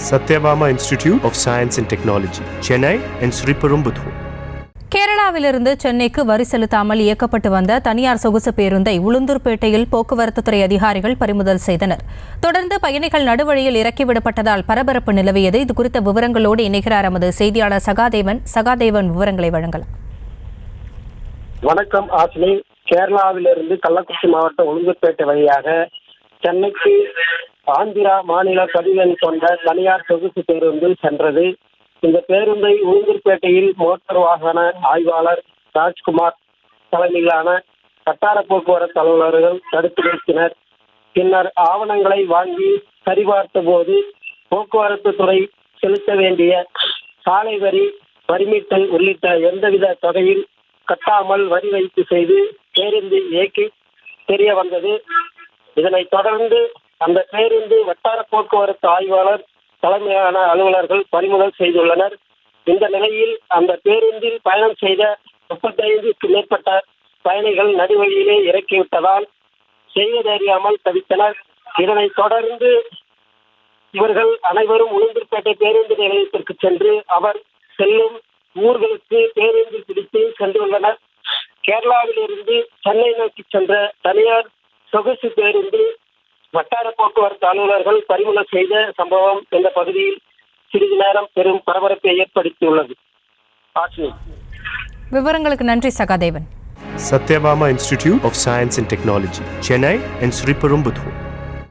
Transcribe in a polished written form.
Satyabama Institute of Science and Technology, Chennai and Sriperumbudur. கேரளாவிலிருந்து சென்னைக்கு வரி செலுத்தாமல் இயக்கப்பட்டு வந்த தனியார் சொகுசு பேருந்தை உளுந்தூர்பேட்டையில் போக்குவரத்துத்துறை அதிகாரிகள் பறிமுதல் செய்தனர். தொடர்ந்து பயணிகள் நடுவழியில் இறக்கிவிடப்பட்டதால் பரபரப்பு நிலவியது. இதுகுறித்த விவரங்களோடு இணைகிறார் நமது செய்தியாளர் சகாதேவன் விவரங்களை வழங்கலாம். வணக்கம் ஆசினி. கேரளாவிலிருந்து கள்ளக்குறிச்சி மாவட்டம் உளுந்தூர்பேட்டை வழியாக சென்னைக்கு ஆந்திரா மாநில பதிவெண் கொண்ட தனியார் சொகுசு பேருந்து சென்றது. இந்த பேருந்தை உளுந்தூர்பேட்டையில் மோட்டார் வாகன ஆய்வாளர் ராஜ்குமார் தலைமையிலான வட்டார போக்குவரத்து அலுவலர்கள் தடுத்து நிறுத்தினர். பின்னர் ஆவணங்களை வாங்கி சரிபார்த்த போது போக்குவரத்து துறை செலுத்த வேண்டிய சாலை வரி, வரிமீட்டல் உள்ளிட்ட எந்தவித தொகையில் கட்டாமல் வரி வைப்பு செய்து பேருந்து இயக்கி தெரிய வந்தது. இதனைத் தொடர்ந்து அந்த பேருந்து வட்டார போக்குவரத்து ஆய்வாளர் தலைமையான அலுவலர்கள் பறிமுதல் செய்துள்ளனர். இந்த நிலையில் அந்த பேருந்தில் பயணம் செய்த 35க்கும் மேற்பட்ட பயணிகள் நடுவழியிலே இறக்கிவிட்டதால் செய்வதறியாமல் தவித்தனர். இதனைத் தொடர்ந்து இவர்கள் அனைவரும் உளுந்தூர்பேட்டை பேருந்து நிலையத்திற்கு சென்று அவர் செல்லும் ஊர்களுக்கு பேருந்து பிடித்து சென்றுள்ளனர். கேரளாவிலிருந்து சென்னை நோக்கி சென்ற தனியார் சொகுசு பேருந்து வட்டார போக்குவரத்து அலுவலர்கள் பறிமுதல் செய்த சம்பவம் இந்த பகுதியில் சிறிது நேரம் பெரும் பரபரப்பை ஏற்படுத்தியுள்ளது. விவரங்களுக்கு நன்றி Sahadevan. Satyabama Institute of Science and Technology, Chennai and Sriperumbudur.